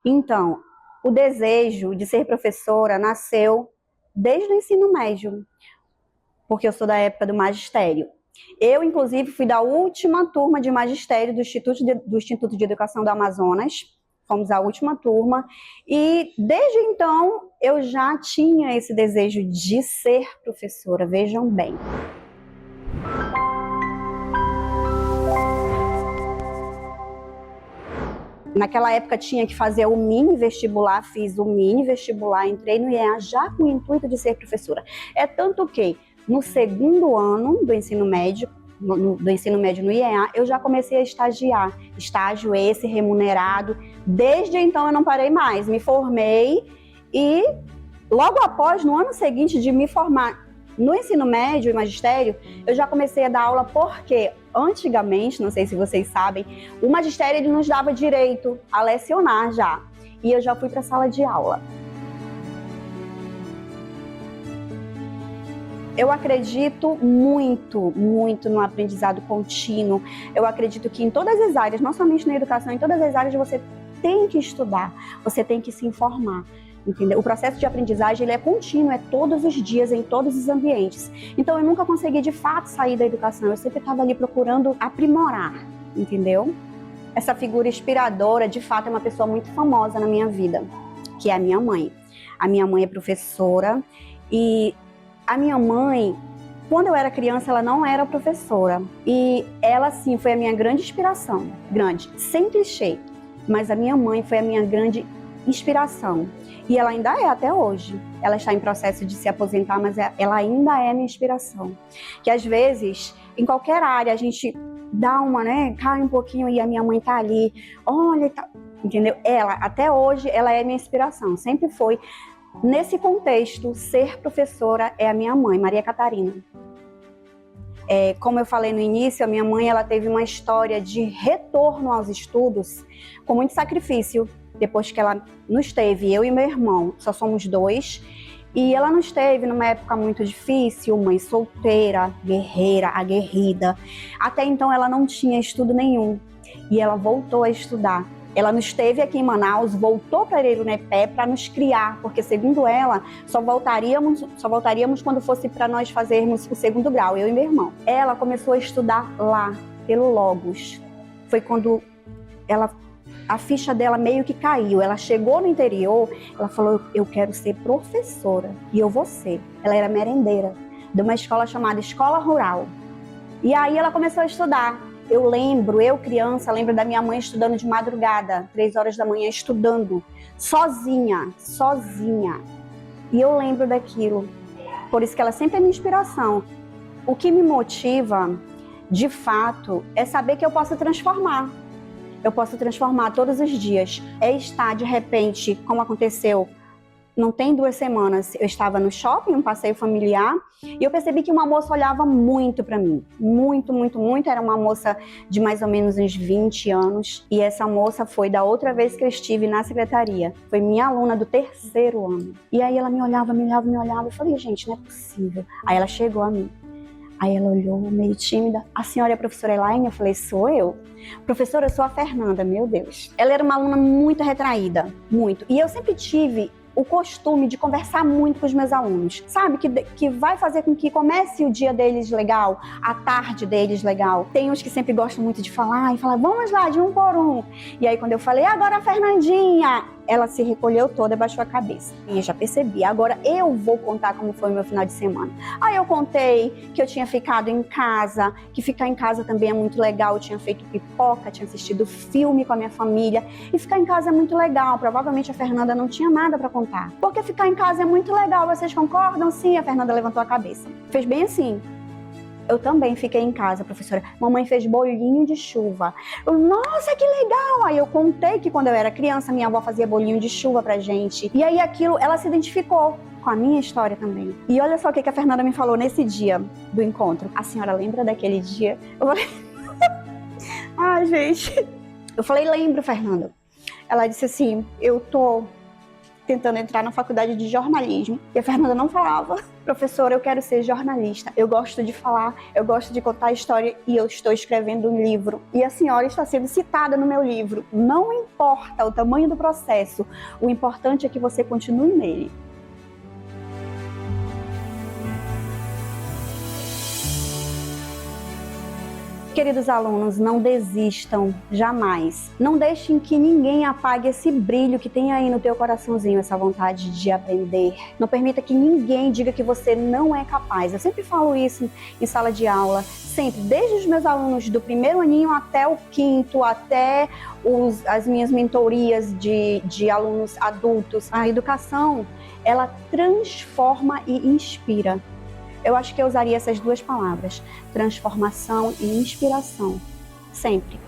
Então, o desejo de ser professora nasceu desde o ensino médio, porque eu sou da época do magistério. Eu, inclusive, fui da última turma de magistério do Instituto de Educação do Amazonas. Fomos a última turma. E, desde então, eu já tinha esse desejo de ser professora. Vejam bem. Naquela época tinha que fazer o mini vestibular, fiz o mini vestibular, entrei no IEA já com o intuito de ser professora. É tanto que no segundo ano do ensino médio, no IEA, eu já comecei a estagiar. Estágio esse remunerado. Desde então eu não parei mais. Me formei e logo após, no ano seguinte de me formar no ensino médio e magistério, eu já comecei a dar aula porque antigamente, não sei se vocês sabem, o magistério ele nos dava direito a lecionar já. E eu já fui para a sala de aula. Eu acredito muito, muito no aprendizado contínuo. Eu acredito que em todas as áreas, não somente na educação, em todas as áreas você tem que estudar, você tem que se informar. Entendeu? O processo de aprendizagem ele é contínuo, é todos os dias, em todos os ambientes. Então eu nunca consegui de fato sair da educação, eu sempre estava ali procurando aprimorar, entendeu? Essa figura inspiradora, de fato, é uma pessoa muito famosa na minha vida, que é a minha mãe. A minha mãe é professora e a minha mãe, quando eu era criança, ela não era professora. E ela, sim, foi a minha grande inspiração. Grande, sem clichê. Mas a minha mãe foi a minha grande inspiração. E ela ainda é até hoje. Ela está em processo de se aposentar, mas ela ainda é minha inspiração. Que às vezes, em qualquer área, a gente dá uma, né, cai um pouquinho e a minha mãe tá ali, olha, tá, entendeu? Ela, até hoje, ela é minha inspiração. Sempre foi. Nesse contexto, ser professora é a minha mãe, Maria Catarina. Como eu falei no início, a minha mãe ela teve uma história de retorno aos estudos com muito sacrifício. Depois que ela nos teve, eu e meu irmão, só somos dois, e ela nos teve numa época muito difícil, mãe solteira, guerreira, aguerrida. Até então ela não tinha estudo nenhum, e ela voltou a estudar. Ela nos teve aqui em Manaus, voltou para Ararunepé para nos criar, porque segundo ela, só voltaríamos quando fosse para nós fazermos o segundo grau, eu e meu irmão. Ela começou a estudar lá, pelo Logos. Foi quando a ficha dela meio que caiu. Ela chegou no interior, ela falou, eu quero ser professora, e eu vou ser. Ela era merendeira de uma escola chamada Escola Rural. E aí ela começou a estudar. Eu criança, lembro da minha mãe estudando de madrugada, 3 horas da manhã, estudando, sozinha. E eu lembro daquilo. Por isso que ela sempre é minha inspiração. O que me motiva, de fato, é saber que eu posso transformar. Eu posso transformar todos os dias. É estar, de repente, como aconteceu, não tem 2 semanas, eu estava no shopping, um passeio familiar, e eu percebi que uma moça olhava muito para mim. Muito, muito, muito. Era uma moça de mais ou menos uns 20 anos. E essa moça foi da outra vez que eu estive na secretaria. Foi minha aluna do 3º ano. E aí ela me olhava. Eu falei, gente, não é possível. Aí ela chegou a mim. Aí ela olhou meio tímida. A senhora é a professora Elaine? Eu falei, sou eu. Professora, eu sou a Fernanda, meu Deus. Ela era uma aluna muito retraída, muito. E eu sempre tive o costume de conversar muito com os meus alunos, sabe? Que vai fazer com que comece o dia deles legal, a tarde deles legal. Tem uns que sempre gostam muito de falar e falar, vamos lá, de um por um. E aí quando eu falei, agora a Fernandinha, ela se recolheu toda e baixou a cabeça. E eu já percebi, agora eu vou contar como foi o meu final de semana. Aí eu contei que eu tinha ficado em casa, que ficar em casa também é muito legal. Eu tinha feito pipoca, tinha assistido filme com a minha família. E ficar em casa é muito legal. Provavelmente a Fernanda não tinha nada para contar. Porque ficar em casa é muito legal, vocês concordam? Sim, a Fernanda levantou a cabeça. Fez bem assim. Eu também fiquei em casa, professora. Mamãe fez bolinho de chuva. Nossa, que legal! Aí eu contei que quando eu era criança, minha avó fazia bolinho de chuva pra gente. E aí aquilo, ela se identificou com a minha história também. E olha só o que a Fernanda me falou nesse dia do encontro. A senhora lembra daquele dia? Eu falei... Ai, gente. Eu falei, lembro, Fernanda. Ela disse assim, eu tô tentando entrar na faculdade de jornalismo. E a Fernanda não falava: professora, eu quero ser jornalista, eu gosto de falar, eu gosto de contar história e eu estou escrevendo um livro. E a senhora está sendo citada no meu livro. Não importa o tamanho do processo, o importante é que você continue nele. Queridos alunos, não desistam, jamais. Não deixem que ninguém apague esse brilho que tem aí no teu coraçãozinho, essa vontade de aprender. Não permita que ninguém diga que você não é capaz. Eu sempre falo isso em sala de aula, sempre, desde os meus alunos do primeiro aninho até o quinto, até as minhas mentorias de alunos adultos. A educação, ela transforma e inspira. Eu acho que eu usaria essas duas palavras, transformação e inspiração, sempre.